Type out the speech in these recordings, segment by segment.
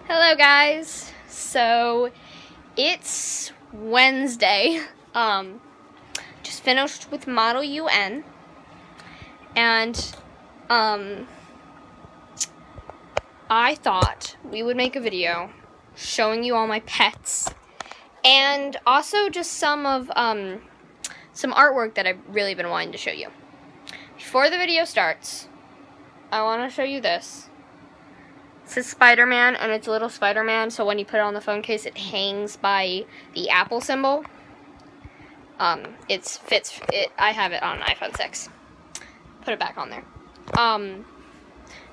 Hello guys, so it's Wednesday, just finished with Model UN, and I thought we would make a video showing you all my pets, and also just some artwork that I've really been wanting to show you. Before the video starts, I want to show you this. This is Spider-Man, and it's a little Spider-Man, so when you put it on the phone case, it hangs by the Apple symbol. I have it on an iPhone 6. Put it back on there. But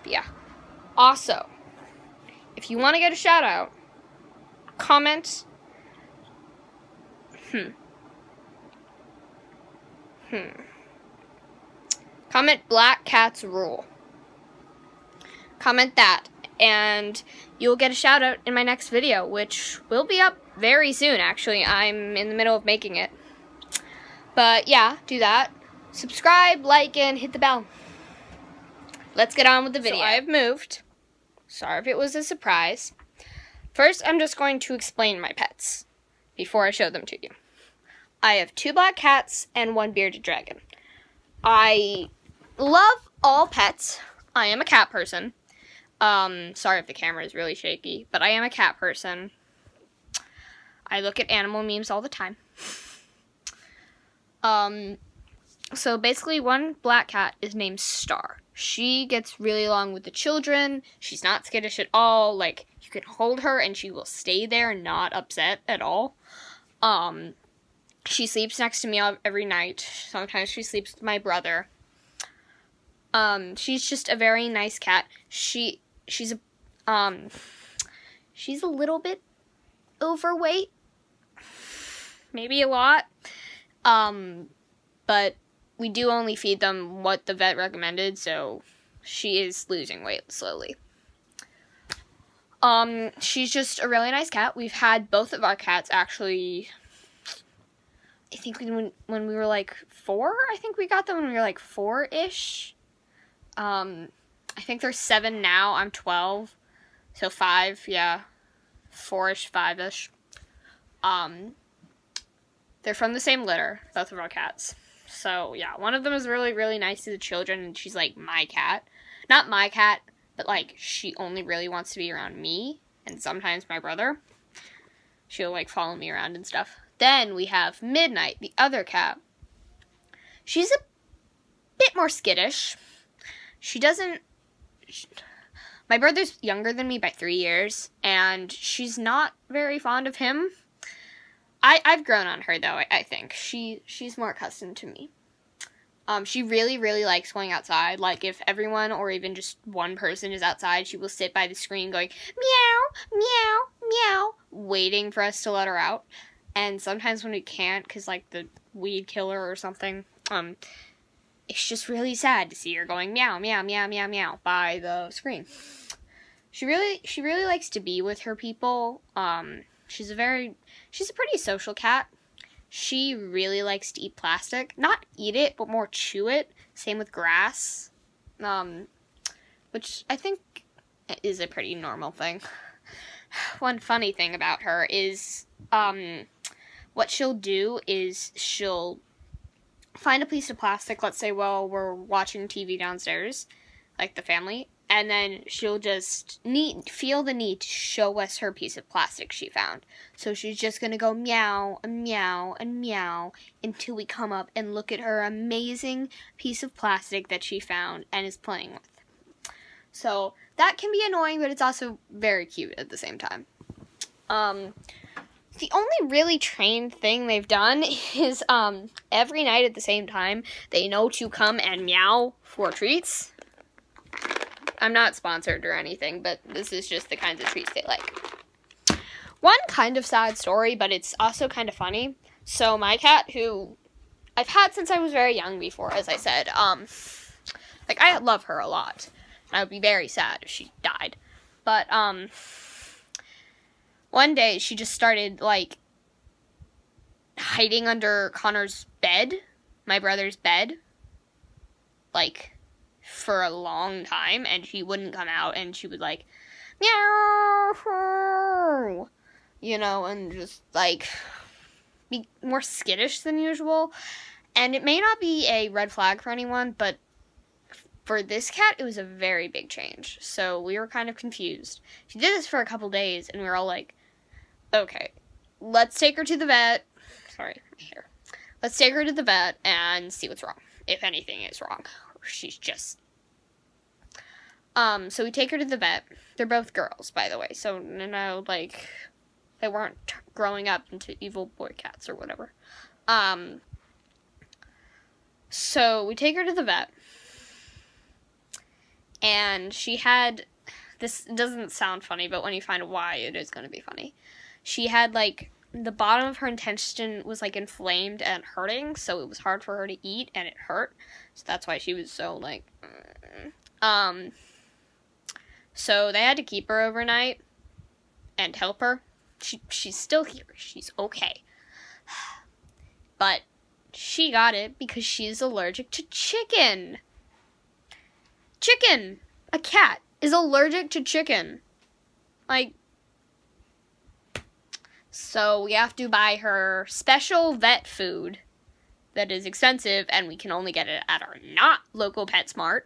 yeah. Also, if you want to get a shout out, comment. Comment Black Cats Rule. Comment that, and you'll get a shout out in my next video, which will be up very soon, actually. I'm in the middle of making it. But yeah, do that. Subscribe, like, and hit the bell. Let's get on with the video. So I have moved. Sorry if it was a surprise. First, I'm just going to explain my pets before I show them to you. I have 2 black cats and 1 bearded dragon. I love all pets. I am a cat person. Sorry if the camera is really shaky, but I am a cat person. I look at animal memes all the time. So basically, one black cat is named Star. She gets really along with the children. She's not skittish at all. Like, you can hold her and she will stay there and not upset at all. She sleeps next to me every night. Sometimes she sleeps with my brother. She's just a very nice cat. She's a little bit overweight, maybe a lot, but we do only feed them what the vet recommended, so she is losing weight slowly. She's just a really nice cat. We've had both of our cats, actually, I think when we were like 4, I think we got them when we were like 4-ish. I think they're 7 now. I'm 12. So 5, yeah. 4-ish, 5-ish. They're from the same litter, both of our cats. So, yeah, one of them is really, really nice to the children, and she's, like, my cat. Not my cat, but, like, she only really wants to be around me, and sometimes my brother. She'll, like, follow me around and stuff. Then we have Midnight, the other cat. She's a bit more skittish. My brother's younger than me by 3 years, and she's not very fond of him. I've grown on her, though, I think. She's more accustomed to me. She really, really likes going outside. Like, if everyone or even just one person is outside, she will sit by the screen going, meow, meow, meow, waiting for us to let her out. And sometimes when we can't, because, like, the weed killer or something, it's just really sad to see her going meow, meow, meow, meow, meow by the screen. She really likes to be with her people. She's a pretty social cat. She really likes to eat plastic. Not eat it, but more chew it. Same with grass. Which I think is a pretty normal thing. One funny thing about her is, what she'll do is she'll find a piece of plastic, let's say while we're watching TV downstairs, like the family, and then she'll just feel the need to show us her piece of plastic she found. So she's just going to go meow and meow and meow until we come up and look at her amazing piece of plastic that she found and is playing with. So that can be annoying, but it's also very cute at the same time. The only really trained thing they've done is, every night at the same time, they know to come and meow for treats. I'm not sponsored or anything, but this is just the kinds of treats they like. One kind of sad story, but it's also kind of funny. So my cat, who I've had since I was very young before, as I said, like, I love her a lot. I would be very sad if she died. But, one day, she just started, like, hiding under Connor's bed, my brother's bed, like, for a long time, and she wouldn't come out, and she would, like, meow, you know, and just, like, be more skittish than usual. And it may not be a red flag for anyone, but for this cat, it was a very big change. So we were kind of confused. She did this for a couple days, and we were all like, okay, let's take her to the vet. Sorry, here. Let's take her to the vet and see what's wrong, if anything is wrong. She's just... So we take her to the vet. They're both girls, by the way. So, you know, like, they weren't growing up into evil boy cats or whatever. So we take her to the vet. And she had, this doesn't sound funny, but when you find why, it is going to be funny. She had, like, the bottom of her intestine was, like, inflamed and hurting, so it was hard for her to eat, and it hurt. So that's why she was so, like, So they had to keep her overnight and help her. She's still here. She's okay. But she got it because she's allergic to chicken. Chicken! A cat is allergic to chicken. Like, so we have to buy her special vet food that is expensive, and we can only get it at our not local PetSmart.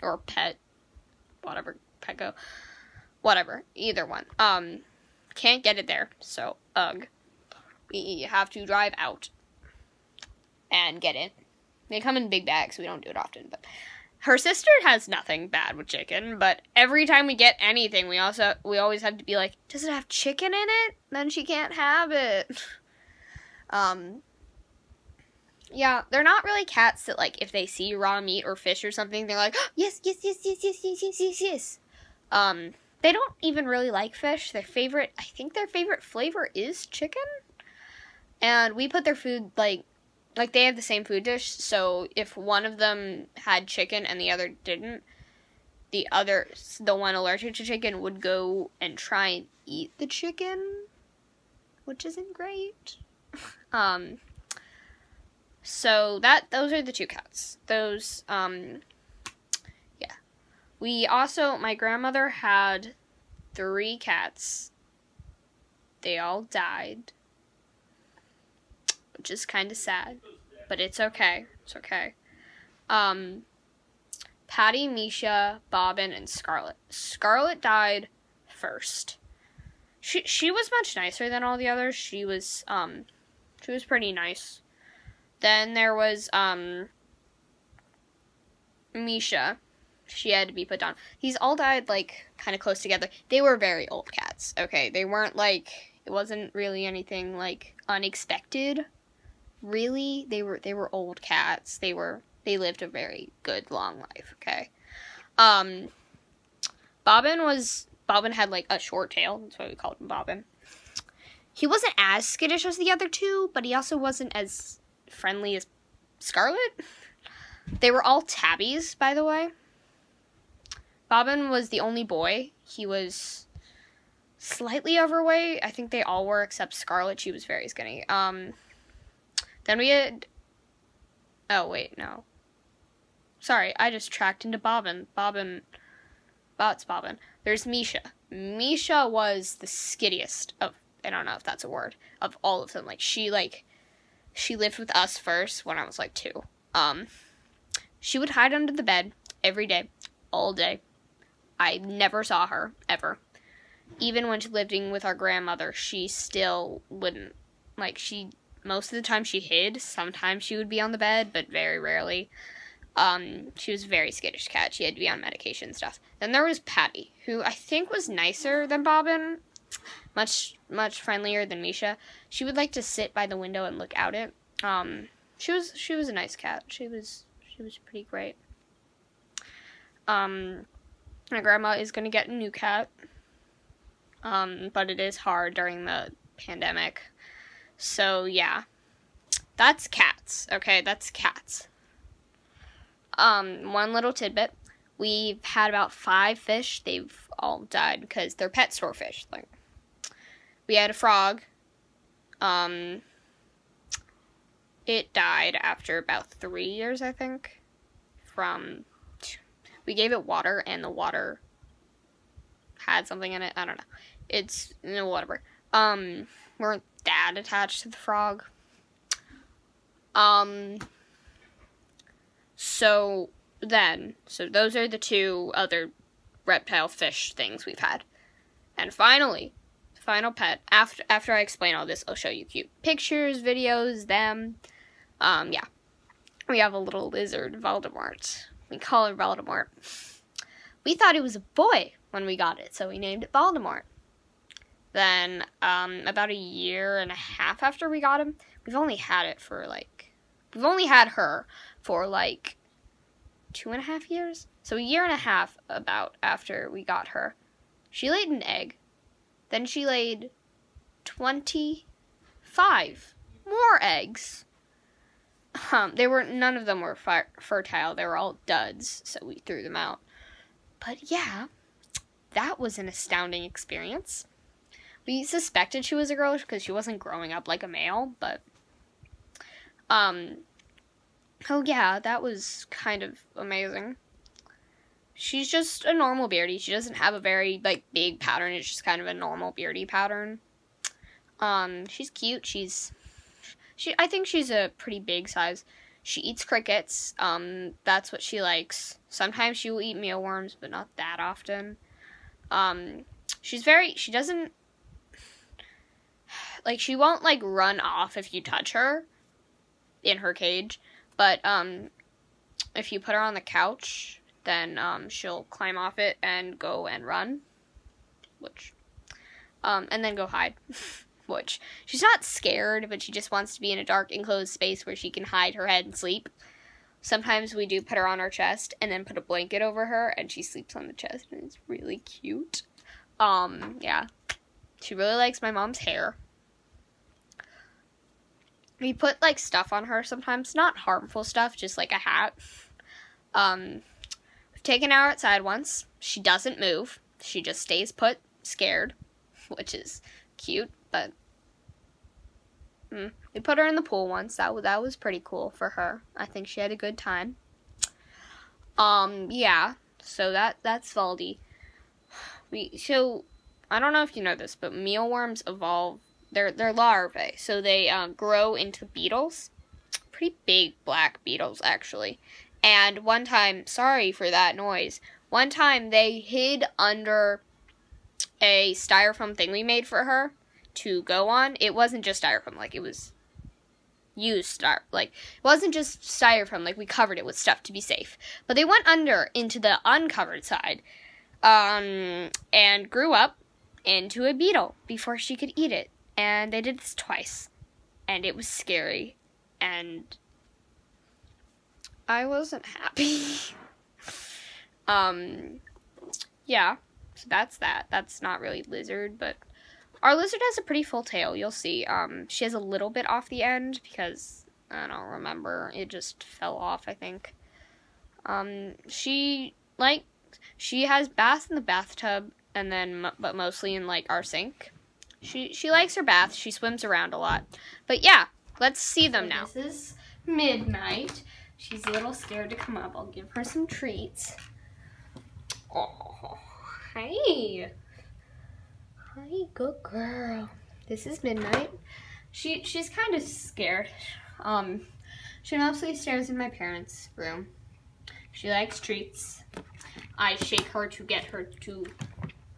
Or whatever, Petco. Whatever, either one. Can't get it there, so, ugh. We have to drive out and get it. They come in big bags, so we don't do it often, but her sister has nothing bad with chicken, but every time we get anything, we always have to be like, does it have chicken in it? Then she can't have it. Yeah, they're not really cats that, like, if they see raw meat or fish or something, they're like, oh, yes, yes, yes, yes, yes, yes, yes, yes, yes. They don't even really like fish. I think their favorite flavor is chicken. And we put their food, like they have the same food dish, so if one of them had chicken and the other didn't, the one allergic to chicken would go and try and eat the chicken, which isn't great. So those are the two cats. Those, yeah. My grandmother had 3 cats. They all died. Which is kind of sad, but it's okay. It's okay. Patty, Misha, Bobbin, and Scarlet. Scarlet died first. She was much nicer than all the others. She was pretty nice. Then there was Misha. She had to be put down. These all died, like, kind of close together. They were very old cats, okay? They weren't, like, it wasn't really anything, like, unexpected. Really, they were old cats. They lived a very good, long life, okay? Bobbin had, like, a short tail. That's why we called him Bobbin. He wasn't as skittish as the other two, but he also wasn't as friendly as Scarlet. They were all tabbies, by the way. Bobbin was the only boy. He was slightly overweight. I think they all were, except Scarlet. She was very skinny. Then we had... Oh, wait, no. Sorry, I just tracked into Bobbin. That's Bobbin. There's Misha. Misha was the skittiest of... I don't know if that's a word. Of all of them. Like, she lived with us first when I was, like, 2. She would hide under the bed every day. All day. I never saw her, ever. Even when she lived with our grandmother, she still wouldn't... Like, most of the time she hid. Sometimes she would be on the bed, but very rarely. She was a very skittish cat. She had to be on medication and stuff. Then there was Patty, who I think was nicer than Bobbin. Much, much friendlier than Misha. She would like to sit by the window and look out it. She was a nice cat. She was pretty great. My grandma is gonna get a new cat. But it is hard during the pandemic. So, yeah. That's cats, okay? That's cats. One little tidbit. We've had about 5 fish. They've all died because they're pet store fish. Like, we had a frog. It died after about 3 years, I think. We gave it water, and the water had something in it. I don't know. It's, whatever. Weren't that attached to the frog. So those are the two other reptile fish things we've had. And finally, the final pet, after I explain all this, I'll show you cute pictures, videos, them. Yeah. We have a little lizard, Voldemort. We call her Voldemort. We thought it was a boy when we got it, so we named it Voldemort. Then, about a year and a half after we got him, we've only had her for, 2.5 years? So a year and a half about after we got her. She laid an egg. Then she laid 25 more eggs. None of them were fertile. They were all duds, so we threw them out. But yeah, that was an astounding experience. We suspected she was a girl because she wasn't growing up like a male, but oh yeah, that was kind of amazing. She's just a normal beardy. She doesn't have a very, big pattern. It's just kind of a normal beardy pattern. She's cute. I think she's a pretty big size. She eats crickets. That's what she likes. Sometimes she will eat mealworms, but not that often. She doesn't, she won't, run off if you touch her in her cage. But, if you put her on the couch, then, she'll climb off it and go and run. And then go hide. Which, she's not scared, but she just wants to be in a dark, enclosed space where she can hide her head and sleep. Sometimes we do put her on our chest and then put a blanket over her, and she sleeps on the chest, and it's really cute. Yeah. She really likes my mom's hair. We put, stuff on her sometimes. Not harmful stuff, just, a hat. We've taken her outside once. She doesn't move. She just stays put, scared, which is cute, but we put her in the pool once. That was pretty cool for her. I think she had a good time. Yeah. So that's Valdi. So I don't know if you know this, but mealworms evolve. They're larvae, so they grow into beetles. Pretty big black beetles, actually. And one time, sorry for that noise. One time they hid under a styrofoam thing we made for her to go on. It wasn't just styrofoam, it was used it wasn't just styrofoam, we covered it with stuff to be safe. But they went under into the uncovered side, and grew up into a beetle before she could eat it. And they did this twice, and it was scary, and I wasn't happy. Yeah, so that's that. That's not really lizard, but our lizard has a pretty full tail, you'll see. She has a little bit off the end because, I don't remember, it just fell off, I think. She has baths in the bathtub, and then, but mostly in, our sink. She likes her bath. She swims around a lot. But yeah, let's see them now. This is Midnight. She's a little scared to come up. I'll give her some treats. Oh, hey. Hi, good girl. This is Midnight. She's kind of scared. She mostly stays in my parents' room. She likes treats. I shake her to get her to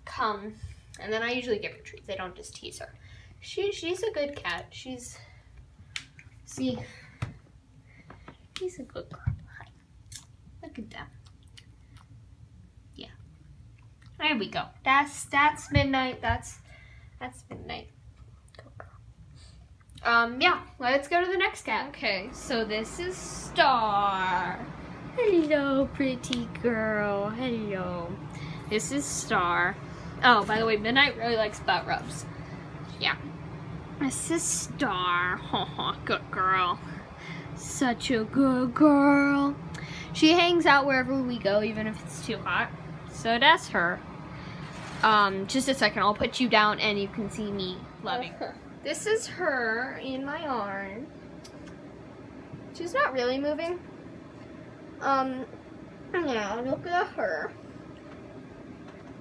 come. And then I usually give her treats. I don't just tease her. She's a good cat. She's a good girl. Hi. Look at that. Yeah. There we go. That's Midnight. That's Midnight. Good girl. Yeah. Let's go to the next cat. Okay. So this is Star. Hello, pretty girl. Hello. This is Star. Oh, by the way, Midnight really likes butt rubs. Yeah. This is Star. Oh, good girl. Such a good girl. She hangs out wherever we go, even if it's too hot. So that's her. Just a second, I'll put you down and you can see me loving her. This is her in my arm. She's not really moving. Yeah, look at her.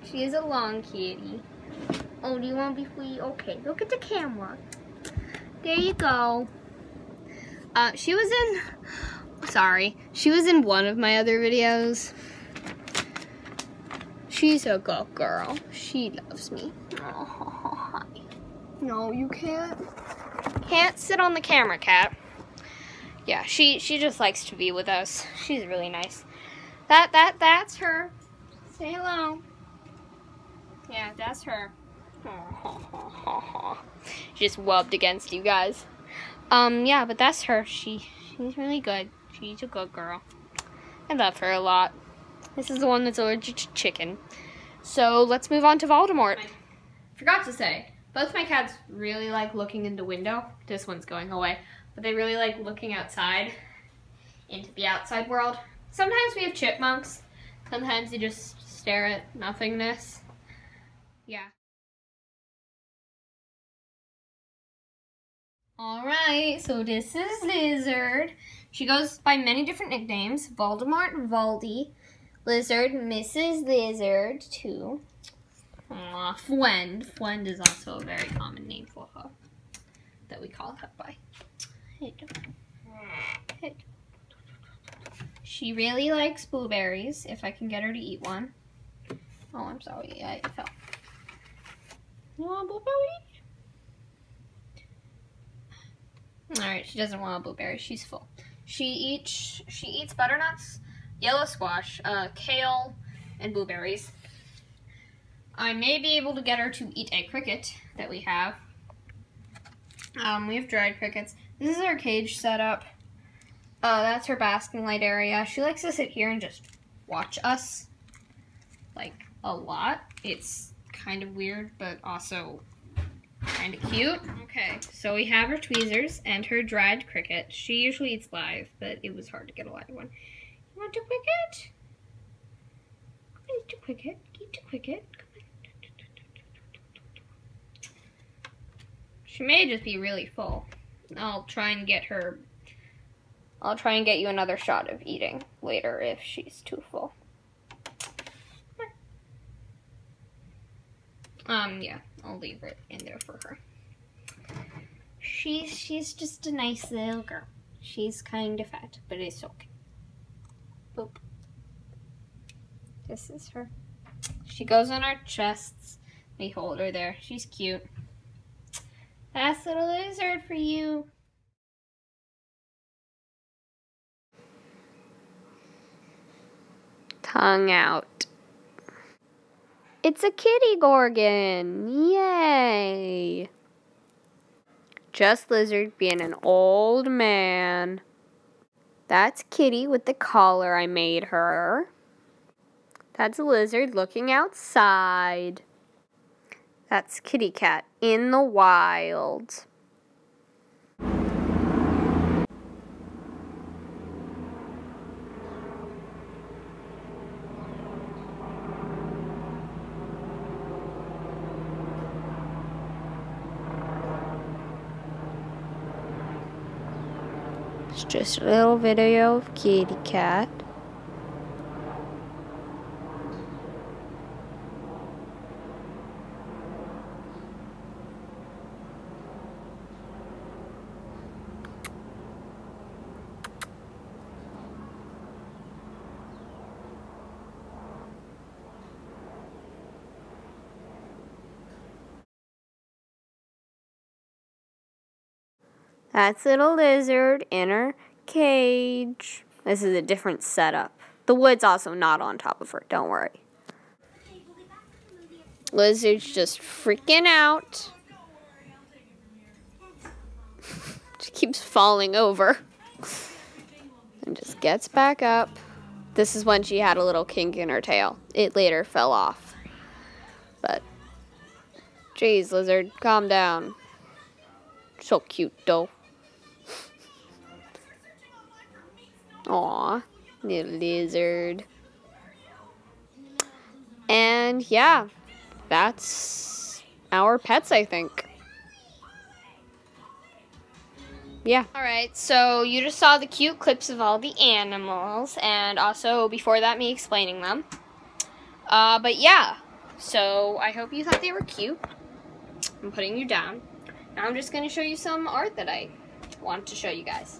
She is a long kitty. Oh, do you want to be free? Okay, look at the camera. There you go. She was in one of my other videos. She's a good girl. She loves me. Oh, hi. No, you can't. Can't sit on the camera, Cat. Yeah, she just likes to be with us. She's really nice. That's her. Say hello. Yeah, that's her. She just wubbed against you guys. Yeah, but that's her. She's really good. She's a good girl. I love her a lot. This is the one that's allergic to chicken. So let's move on to Voldemort. Forgot to say, both my cats really like looking in the window. This one's going away. But they really like looking outside into the outside world. Sometimes we have chipmunks. Sometimes they just stare at nothingness. Yeah. Alright, so this is Lizard. She goes by many different nicknames. Voldemort, Voldy, Lizard, Mrs. Lizard, too. Aw, Fwend. Fwend is also a very common name for her that we call her by. She really likes blueberries, if I can get her to eat one. Oh, I'm sorry, I fell. You want a blueberry? Alright, she doesn't want a blueberry, she's full. She eats butternuts, yellow squash, kale, and blueberries. I may be able to get her to eat a cricket that we have. We have dried crickets. This is our cage setup. That's her basking light area. She likes to sit here and just watch us, like, a lot. It's kind of weird, but also kind of cute. Okay, so we have her tweezers and her dried cricket. She usually eats live, but it was hard to get a live one. You want to cricket? Eat to cricket. Eat to cricket. Come on. She may just be really full. I'll try and get you another shot of eating later if she's too full. Yeah, I'll leave it in there for her. She's just a nice little girl. She's kind of fat, but it's okay. Boop. This is her. She goes on our chests. We hold her there. She's cute. That's little Lizard for you. Tongue out. It's a kitty Gorgon. Yay. Just Lizard being an old man. That's Kitty with the collar I made her. That's Lizard looking outside. That's Kitty Cat in the wild. It's just a little video of Kitty Cat. That's little Lizard in her cage. This is a different setup. The wood's also not on top of her, don't worry. Lizard's just freaking out. She keeps falling over. And just gets back up. This is when she had a little kink in her tail. It later fell off. But, geez, Lizard, calm down. So cute, though. Aw, little Lizard. And yeah, that's our pets, I think. Yeah. Alright, so you just saw the cute clips of all the animals, and also before that me explaining them. But yeah, So I hope you thought they were cute. I'm putting you down. Now I'm just going to show you some art that I want to show you guys.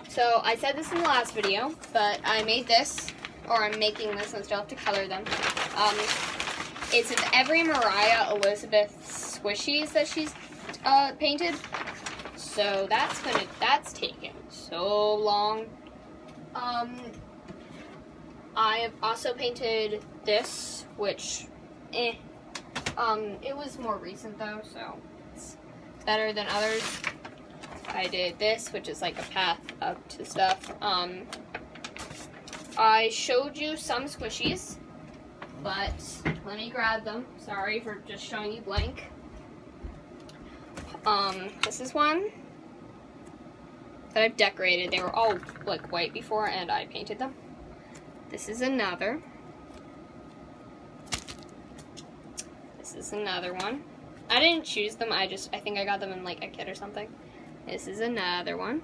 So I said this in the last video, but I made this, or I'm making this, I still have to color them. It's of every Mariah Elizabeth squishies that she's painted. So that's taken so long. I have also painted this, which, it was more recent though, so it's better than others. I did this, which is like a path up to stuff. I showed you some squishies, but let me grab them. Sorry for just showing you blank. This is one that I've decorated. They were all like white before and I painted them. This is another. This is another one. I didn't choose them, I think I got them in like a kit or something. This is another one.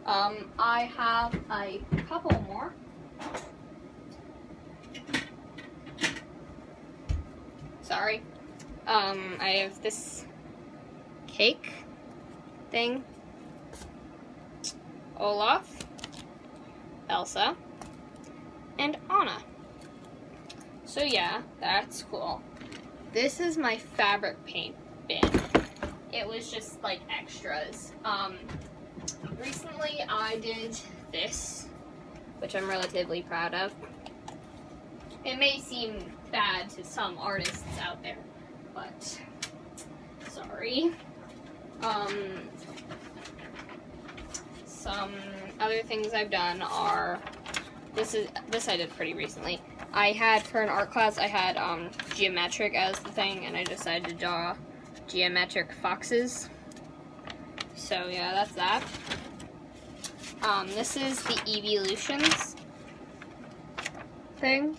I have a couple more. Sorry. I have this cake thing. Olaf, Elsa, and Anna. So yeah, that's cool. This is my fabric paint bin. It was just like extras. Recently I did this, which I'm relatively proud of. It may seem bad to some artists out there, but sorry. Some other things I've done are, this I did pretty recently. I had, for an art class, I had geometric as the thing, and I decided to draw geometric foxes. So yeah, that's that. This is the Evolutions thing.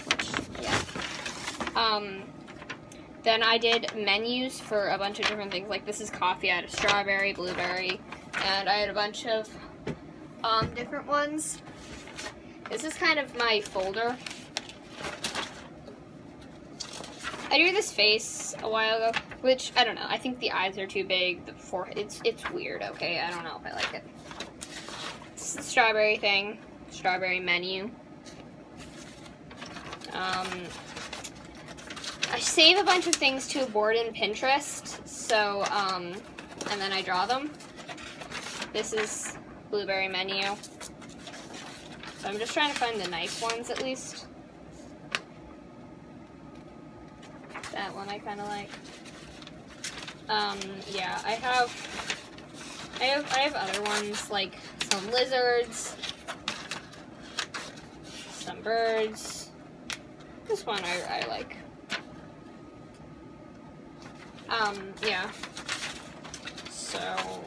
Which, yeah. Then I did menus for a bunch of different things. Like this is coffee. I had a strawberry, blueberry, and I had a bunch of different ones. This is kind of my folder. I drew this face a while ago, which I don't know. I think the eyes are too big. The forehead, it's weird. Okay, I don't know if I like it. It's the strawberry thing, strawberry menu. I save a bunch of things to a board in Pinterest, so and then I draw them. This is blueberry menu. So I'm just trying to find the nice ones at least. That one I kind of like. Yeah, I have other ones like some lizards, some birds. This one I like. Yeah. So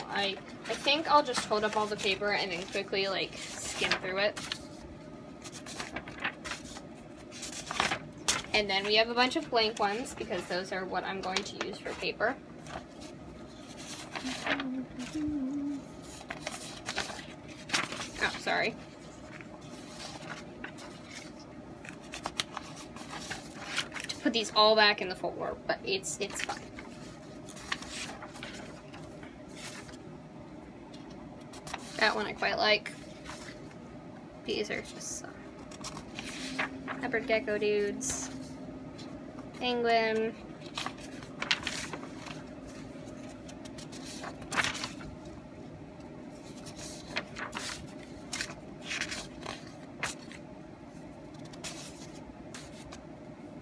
I think I'll just hold up all the paper and then quickly like skim through it. And then we have a bunch of blank ones because those are what I'm going to use for paper. Oh, sorry. To put these all back in the folder, but it's fine. That one I quite like. These are just some leopard gecko dudes. Penguin.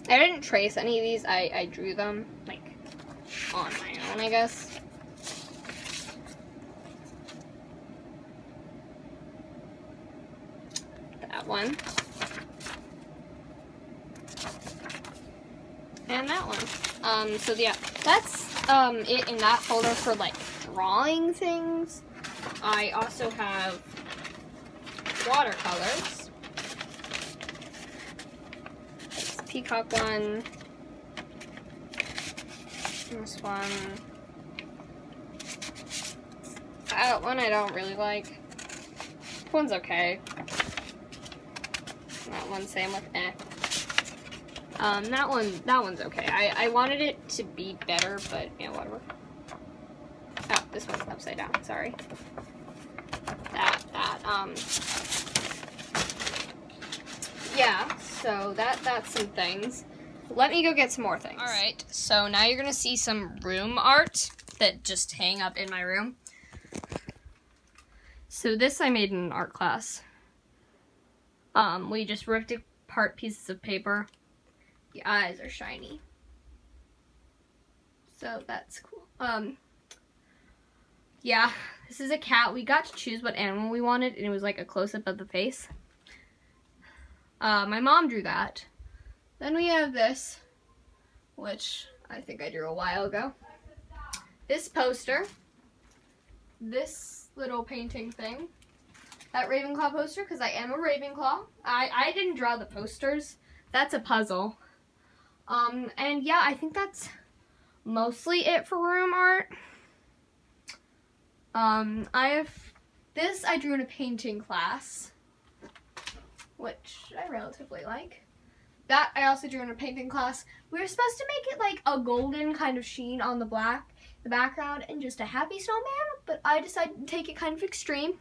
I didn't trace any of these. I drew them like on my own, I guess. That one. And that one. So yeah, that's it in that folder for like drawing things. I also have watercolors. This peacock one. This one. That one I don't really like. This one's okay. That one, same with That one's okay. I wanted it to be better, but you know, whatever. Oh, this one's upside down, sorry. Yeah, so that's some things. Let me go get some more things. Alright, so now you're gonna see some room art that just hang up in my room. So this I made in an art class. We just ripped apart pieces of paper. The eyes are shiny. So that's cool. Yeah, this is a cat. We got to choose what animal we wanted, and it was like a close-up of the face. My mom drew that. Then we have this, which I think I drew a while ago. This poster. This little painting thing. That Ravenclaw poster, because I am a Ravenclaw. I didn't draw the posters. That's a puzzle. And yeah, I think that's mostly it for room art. I drew in a painting class, which I relatively like. That I also drew in a painting class. We were supposed to make it like a golden kind of sheen on the background, and just a happy snowman, but I decided to take it kind of extreme.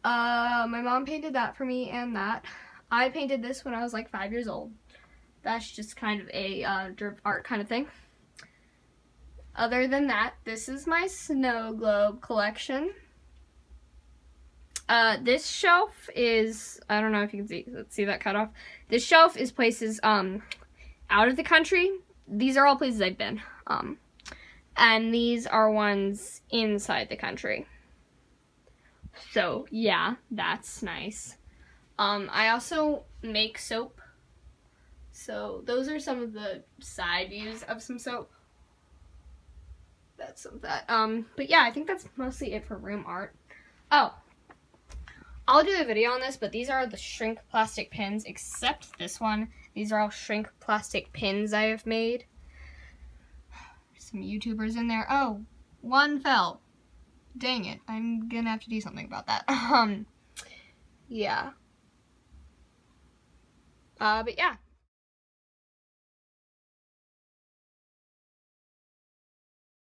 My mom painted that for me, and that. I painted this when I was like 5 years old. That's just kind of a drip art kind of thing. Other than that, this is my snow globe collection. This shelf is, I don't know if you can see, let's see that cut off. This shelf is places out of the country. These are all places I've been. And these are ones inside the country. So yeah, that's nice. I also make soap. So those are some of the side views of some soap. That's some of that. But yeah, I think that's mostly it for room art. Oh, I'll do a video on this, but these are the shrink plastic pins, except this one. These are all shrink plastic pins I have made. Some YouTubers in there. Oh, one fell. Dang it. I'm gonna have to do something about that. Yeah. But yeah.